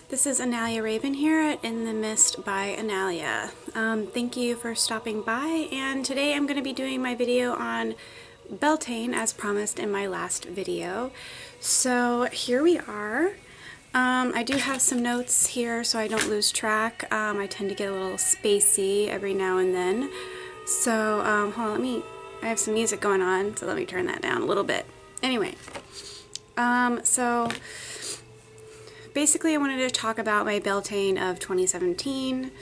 This is Analia Raven here at In the Mist by Analia. Thank you for stopping by, and today I'm going to be doing my video on Beltane as promised in my last video. So here we are. I do have some notes here so I don't lose track. I tend to get a little spacey every now and then. So hold on, I have some music going on, so let me turn that down a little bit. Anyway, so basically I wanted to talk about my Beltane of 2017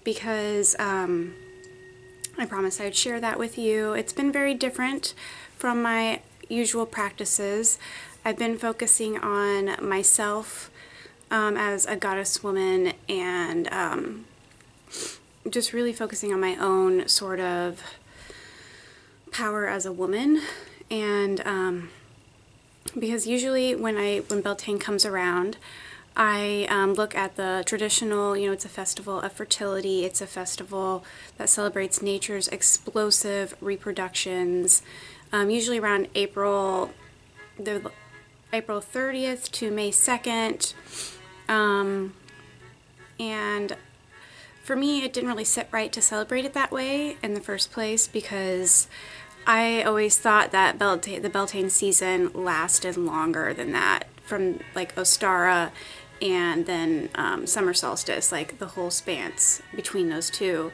because I promised I'd share that with you. It's been very different from my usual practices. I've been focusing on myself as a goddess woman and just really focusing on my own sort of power as a woman. And because usually when Beltane comes around, I look at the traditional, it's a festival of fertility. It's a festival that celebrates nature's explosive reproductions, usually around April 30th to May 2nd. And for me, it didn't really sit right to celebrate it that way in the first place because I always thought that the Beltane season lasted longer than that, from like Ostara and then summer solstice, like the whole span between those two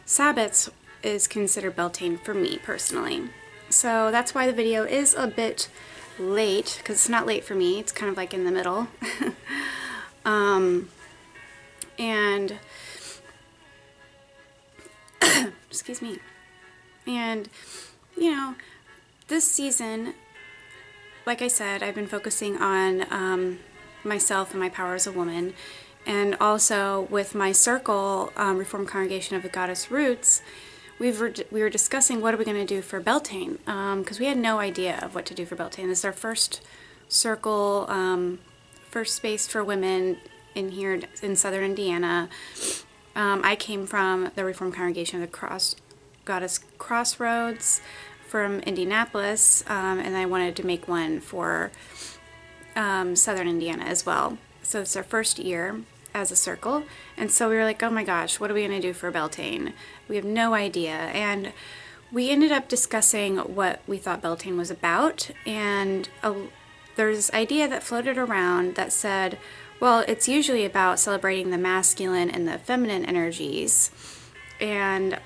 Sabbats is considered Beltane for me personally. So that's why the video is a bit late, because it's not late for me, it's kind of like in the middle. And excuse me. And this season, like I said, I've been focusing on myself and my power as a woman, and also with my circle, Reformed Congregation of the Goddess Roots, we were discussing what are we going to do for Beltane, because we had no idea of what to do for Beltane. This is our first circle, first space for women in here in southern Indiana. I came from the Reformed Congregation of the Goddess Crossroads from Indianapolis, and I wanted to make one for southern Indiana as well. So it's our first year as a circle, and so we were like, oh my gosh, what are we going to do for Beltane? We have no idea. And we ended up discussing what we thought Beltane was about, and there's this idea that floated around that said, well, it's usually about celebrating the masculine and the feminine energies, and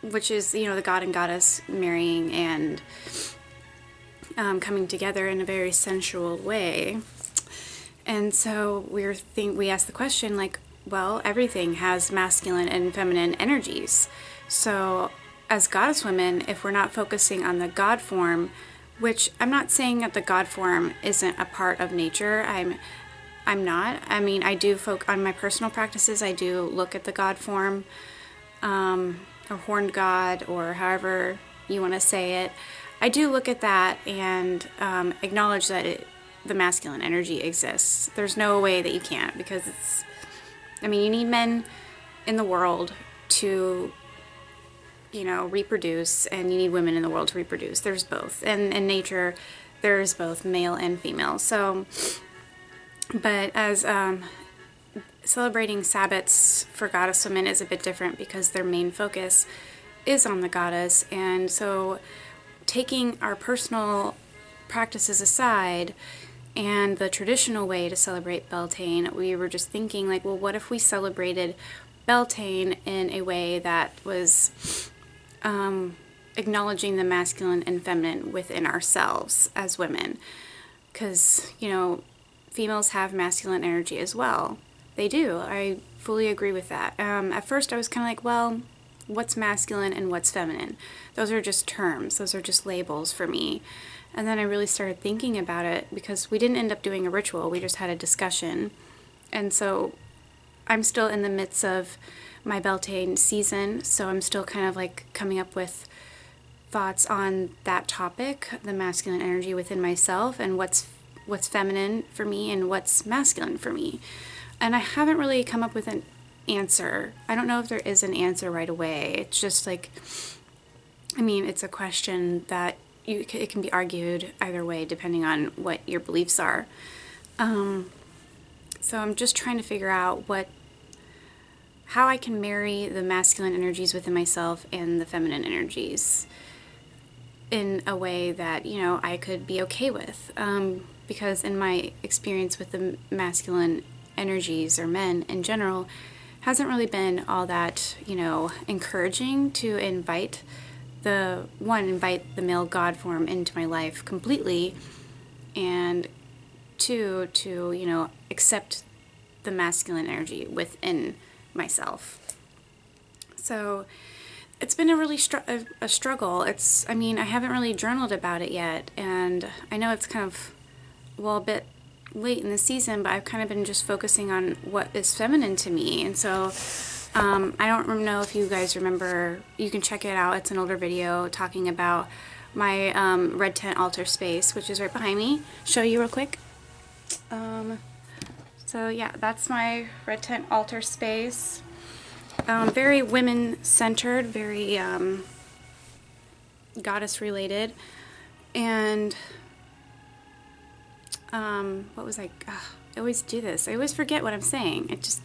which is, the god and goddess marrying and coming together in a very sensual way. And so we asked the question, like, well, everything has masculine and feminine energies. So as goddess women, if we're not focusing on the god form, which I'm not saying that the god form isn't a part of nature, I'm not. I mean, I do on my personal practices, I do look at the god form, or horned god, or however you want to say it. I do look at that and acknowledge that the masculine energy exists. There's no way that you can't, because you need men in the world to, reproduce, and you need women in the world to reproduce. There's both. And in nature, there's both male and female. So, but as celebrating Sabbats for goddess women is a bit different because their main focus is on the goddess. And so taking our personal practices aside and the traditional way to celebrate Beltane, we were just thinking, like, well, what if we celebrated Beltane in a way that was acknowledging the masculine and feminine within ourselves as women? Because, females have masculine energy as well. They do. I fully agree with that. At first I was kind of like, well, what's masculine and what's feminine? Those are just terms. Those are just labels for me. And then I really started thinking about it, because we didn't end up doing a ritual. We just had a discussion. And so I'm still in the midst of my Beltane season, so I'm still kind of like coming up with thoughts on that topic, the masculine energy within myself, and what's feminine for me and what's masculine for me. And I haven't really come up with an answer. I don't know if there is an answer right away. It's just like, it's a question that it can be argued either way depending on what your beliefs are. So I'm just trying to figure out how I can marry the masculine energies within myself and the feminine energies in a way that, you know, I could be okay with. Because in my experience with the masculine energies, or men in general, hasn't really been all that, you know, encouraging to invite the male God form into my life completely, and two, to, you know, accept the masculine energy within myself. So it's been a really a struggle. I mean, I haven't really journaled about it yet, and I know it's kind of, well, a bit late in the season, but I've kind of been just focusing on what is feminine to me. And so I don't know if you guys remember, you can check it out, it's an older video talking about my red tent altar space, which is right behind me. Show you real quick. So yeah, that's my red tent altar space. Very women-centered, very goddess-related, and what was I always do this. I always forget what I'm saying. It just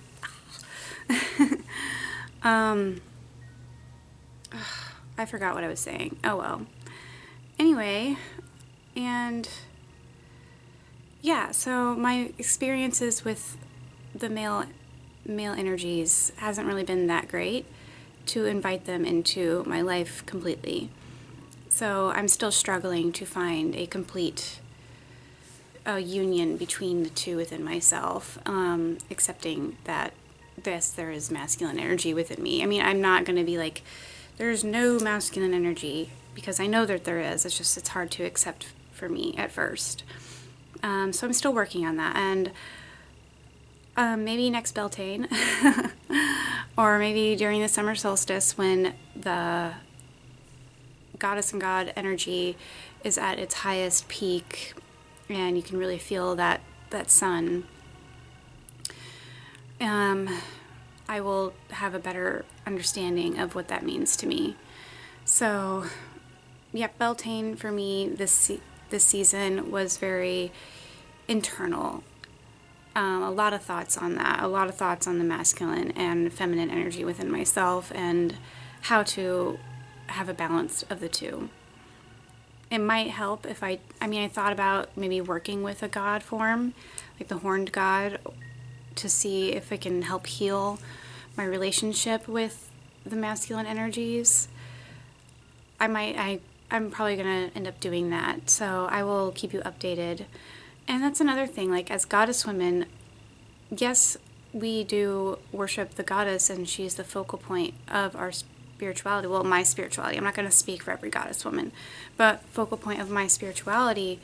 I forgot what I was saying. Oh well. Anyway, and yeah, so my experiences with the male energies hasn't really been that great to invite them into my life completely. So I'm still struggling to find a complete union between the two within myself, accepting that there is masculine energy within me. I mean, I'm not going to be like, there's no masculine energy, because I know that there is. It's just, it's hard to accept for me at first. So I'm still working on that, and maybe next Beltane, or maybe during the summer solstice when the goddess and god energy is at its highest peak, and you can really feel that sun. I will have a better understanding of what that means to me. So, yep, Beltane for me this season was very internal. A lot of thoughts on that, a lot of thoughts on the masculine and feminine energy within myself, and how to have a balance of the two. It might help if I thought about maybe working with a god form, like the horned god, to see if it can help heal my relationship with the masculine energies. I'm probably going to end up doing that, so I will keep you updated. And that's another thing, like, as goddess women, yes, we do worship the goddess, and she's the focal point of our spirituality. Well, my spirituality. I'm not going to speak for every goddess woman, but focal point of my spirituality.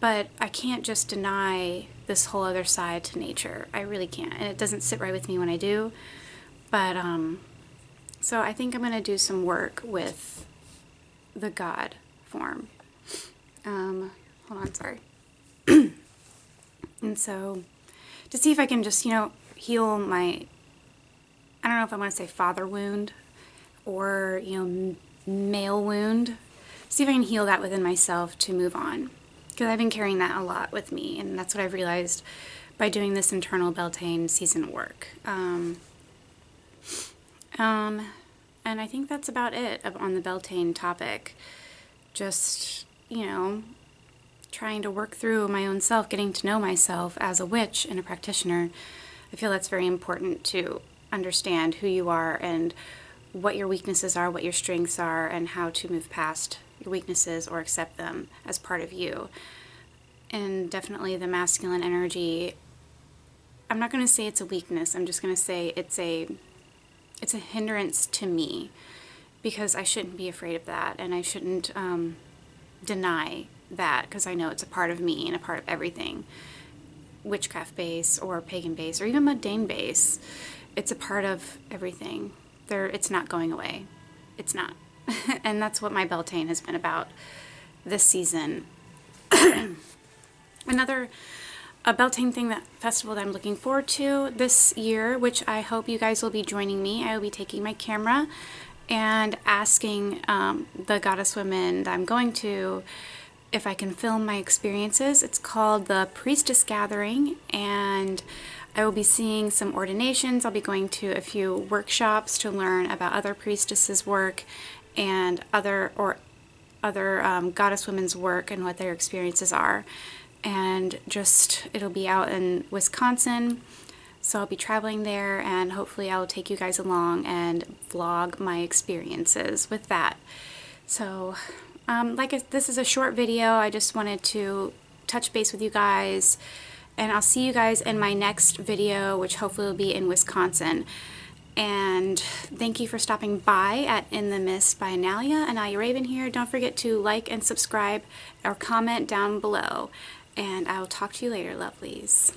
But I can't just deny this whole other side to nature. I really can't, and it doesn't sit right with me when I do. But so I think I'm going to do some work with the god form. Hold on, sorry. And so to see if I can just, you know, heal my, I don't know if I want to say father wound or, you know, male wound. See if I can heal that within myself to move on, because I've been carrying that a lot with me, and that's what I've realized by doing this internal Beltane season work. And I think that's about it on the Beltane topic. Just, you know, trying to work through my own self, getting to know myself as a witch and a practitioner. I feel that's very important to understand who you are and what your weaknesses are, what your strengths are, and how to move past your weaknesses or accept them as part of you. And definitely the masculine energy, I'm not going to say it's a weakness, I'm just going to say it's a hindrance to me, because I shouldn't be afraid of that, and I shouldn't deny that, because I know it's a part of me and a part of everything. Witchcraft base or pagan base or even mundane base, it's a part of everything. It's not going away. It's not. And that's what my Beltane has been about this season. Another Beltane festival that I'm looking forward to this year, which I hope you guys will be joining me. I will be taking my camera and asking the goddess women that I'm going to if I can film my experiences. It's called the Priestess Gathering, and I will be seeing some ordinations. I'll be going to a few workshops to learn about other priestesses' work and other goddess women's work and what their experiences are. And just, it'll be out in Wisconsin, so I'll be traveling there, and hopefully I'll take you guys along and vlog my experiences with that. So this is a short video. I just wanted to touch base with you guys, and I'll see you guys in my next video, which hopefully will be in Wisconsin. And thank you for stopping by at In the Mist by Analia. Analia Raven here. Don't forget to like and subscribe or comment down below. And I will talk to you later, lovelies.